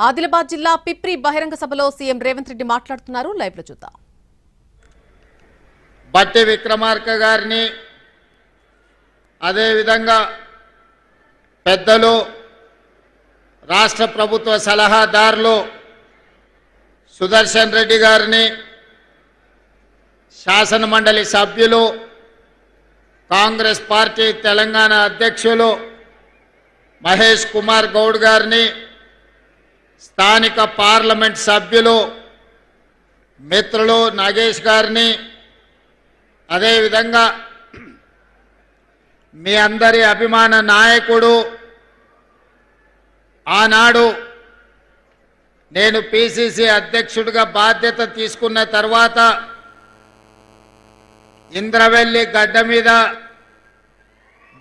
ఆదిలాబాద్ జిల్లా పిప్రి బహిరంగ సభలో సీఎం రేవంత్ రెడ్డి మాట్లాడుతున్నారు. లైవ్ లో చూద్దాం. బట్టి విక్రమార్క గారిని అదే విధంగా పెద్దలు రాష్ట్ర ప్రభుత్వ సలహాదారులు సుదర్శన్ రెడ్డి గారిని, శాసన మండలి సభ్యులు, కాంగ్రెస్ పార్టీ తెలంగాణ అధ్యక్షులు మహేష్ కుమార్ గౌడ్ గారిని, స్థానిక పార్లమెంట్ సభ్యులు మిత్రులు నాగేష్ గారిని, అదేవిధంగా మీ అందరి అభిమాన నాయకుడు, ఆనాడు నేను పిసిసి అధ్యక్షుడిగా బాధ్యత తీసుకున్న తర్వాత ఇంద్రవెల్లి గడ్డ మీద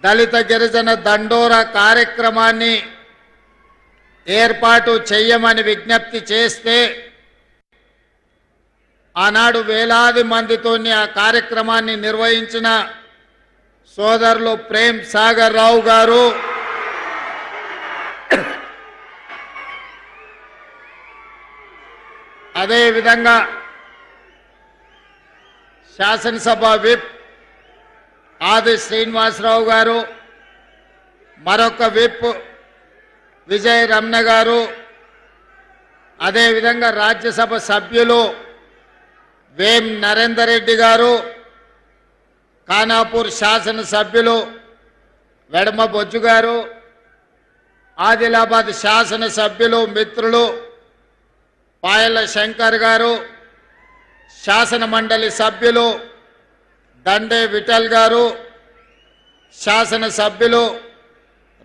దళిత గిరిజన దండోర కార్యక్రమాన్ని ఏర్పాటు చెయ్యమని విజ్ఞప్తి చేస్తే ఆనాడు వేలాది మందితోని ఆ కార్యక్రమాన్ని నిర్వహించిన సోదరులు ప్రేమ్ సాగర్ రావు గారు, అదేవిధంగా శాసనసభ విప్ ఆది శ్రీనివాసరావు గారు, మరొక విప్ విజయ్ రమణ గారు, అదేవిధంగా రాజ్యసభ సభ్యులు వేం నరేందర్ రెడ్డి గారు, ఖానాపూర్ శాసనసభ్యులు వెడమ బొజ్జు గారు, ఆదిలాబాద్ శాసనసభ్యులు మిత్రులు పాయల శంకర్ గారు, శాసన మండలి సభ్యులు దండే విఠల్ గారు, శాసనసభ్యులు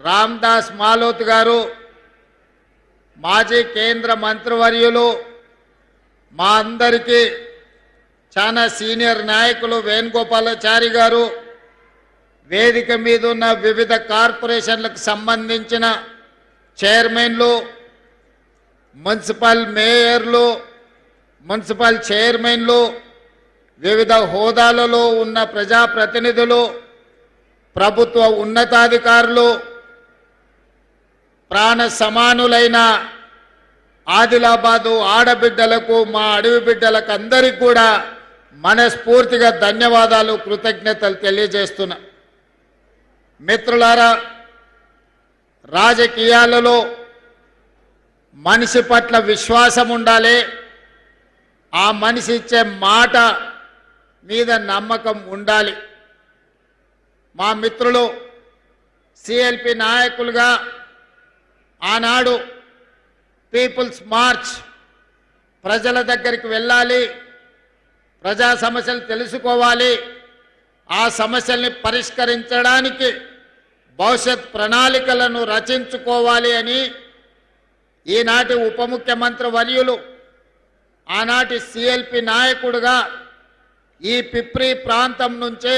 రామ్దాస్ మాలోత్ గారు, మాజీ కేంద్ర మంత్రివర్యులు మా అందరికీ చాలా సీనియర్ నాయకులు వేణుగోపాలాచారి గారు, వేదిక మీద ఉన్న వివిధ కార్పొరేషన్లకు సంబంధించిన చైర్మన్లు, మున్సిపల్ మేయర్లు, మున్సిపల్ చైర్మన్లు, వివిధ హోదాలలో ఉన్న ప్రజాప్రతినిధులు, ప్రభుత్వ ఉన్నతాధికారులు, ప్రాణ సమానులైన ఆదిలాబాదు ఆడబిడ్డలకు, మా అడవి బిడ్డలకు అందరికీ కూడా మనస్ఫూర్తిగా ధన్యవాదాలు, కృతజ్ఞతలు తెలియజేస్తున్నా. మిత్రులారా, రాజకీయాలలో మనిషి పట్ల విశ్వాసం ఉండాలి, ఆ మనిషి ఇచ్చే మాట మీద నమ్మకం ఉండాలి. మా మిత్రులు సిఎల్పి నాయకులుగా ఆనాడు పీపుల్స్ మార్చ్, ప్రజల దగ్గరికి వెళ్ళాలి, ప్రజా సమస్యలు తెలుసుకోవాలి, ఆ సమస్యల్ని పరిష్కరించడానికి భవిష్యత్ ప్రణాళికలను రచించుకోవాలి అని ఈనాటి ఉప ముఖ్యమంత్రి వర్యులు, ఆనాటి సిఎల్పి నాయకుడుగా ఈ పిప్రి ప్రాంతం నుంచే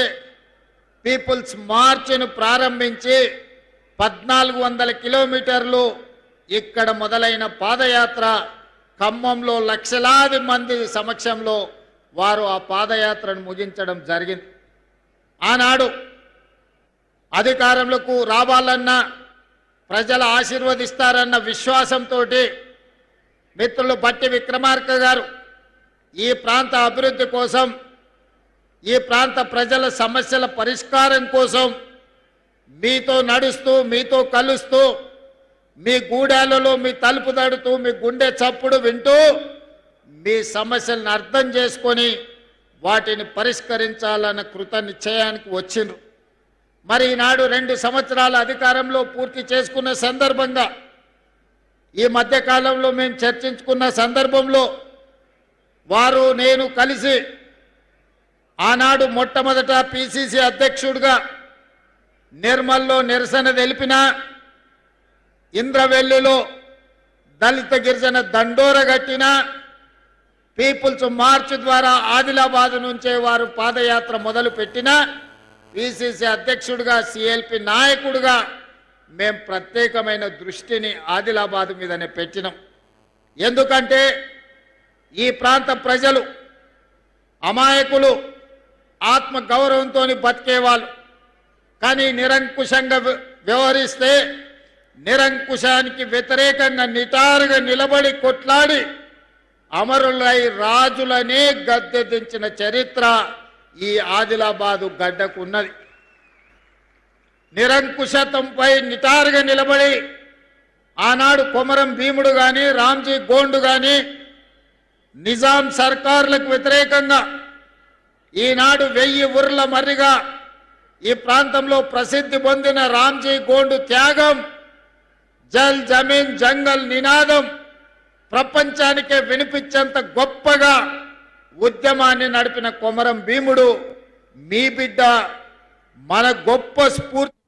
పీపుల్స్ మార్చ్ను ప్రారంభించి 1400 కిలోమీటర్లు ఇక్కడ మొదలైన పాదయాత్ర ఖమ్మంలో లక్షలాది మంది సమక్షంలో వారు ఆ పాదయాత్రను ముగించడం జరిగింది. ఆనాడు అధికారంలోకి రావాలన్నా, ప్రజలు ఆశీర్వదిస్తారన్న విశ్వాసంతో మిత్రులు బట్టి విక్రమార్క గారు ఈ ప్రాంత అభివృద్ధి కోసం, ఈ ప్రాంత ప్రజల సమస్యల పరిష్కారం కోసం మీతో నడుస్తూ, మీతో కలుస్తూ, మీ గూడాలలో మీ తలుపు తడుతూ, మీ గుండె చప్పుడు వింటూ, మీ సమస్యలను అర్థం చేసుకొని వాటిని పరిష్కరించాలన్న కృత నిశ్చయానికి వచ్చిండ్రు. మరి ఈనాడు 2 సంవత్సరాల అధికారంలో పూర్తి చేసుకున్న సందర్భంగా, ఈ మధ్యకాలంలో మేము చర్చించుకున్న సందర్భంలో వారు నేను కలిసి ఆనాడు మొట్టమొదట పిసిసి అధ్యక్షుడిగా నిర్మల్లో నిరసన తెలిపిన, ఇంద్రవెల్లిలో దళిత గిరిజన దండోర గట్టిన, పీపుల్స్ మార్చ్ ద్వారా ఆదిలాబాద్ నుంచే వారు పాదయాత్ర మొదలు పెట్టిన, పిసిసి అధ్యక్షుడిగా సిఎల్పి నాయకుడిగా మేము ప్రత్యేకమైన దృష్టిని ఆదిలాబాద్ మీదనే పెట్టినాం. ఎందుకంటే ఈ ప్రాంత ప్రజలు అమాయకులు, ఆత్మ గౌరవంతో బతికేవాళ్ళు, కానీ నిరంకుశంగా వ్యవహరిస్తే నిరంకుశానికి వ్యతిరేకంగా నిటారుగా నిలబడి కొట్లాడి అమరులై రాజులనే గద్దె దించిన చరిత్ర ఈ ఆదిలాబాదు గడ్డకు ఉన్నది. నిరంకుశత్వంపై నిటారుగా నిలబడి ఆనాడు కొమరం భీముడు గాని రామ్జీ గోండు గాని నిజాం సర్కారులకు వ్యతిరేకంగా ఈనాడు 1000 ఊర్ల మర్రిగా ఈ ప్రాంతంలో ప్రసిద్ధి పొందిన రామ్జీ గోండు త్యాగం, జల్ జమీన్ జంగల్ నినాదం ప్రపంచానికే వినిపించేంత గొప్పగా ఉద్యమాన్ని నడిపిన కొమరం భీముడు మీ బిడ్డ, మన గొప్ప స్ఫూర్తి.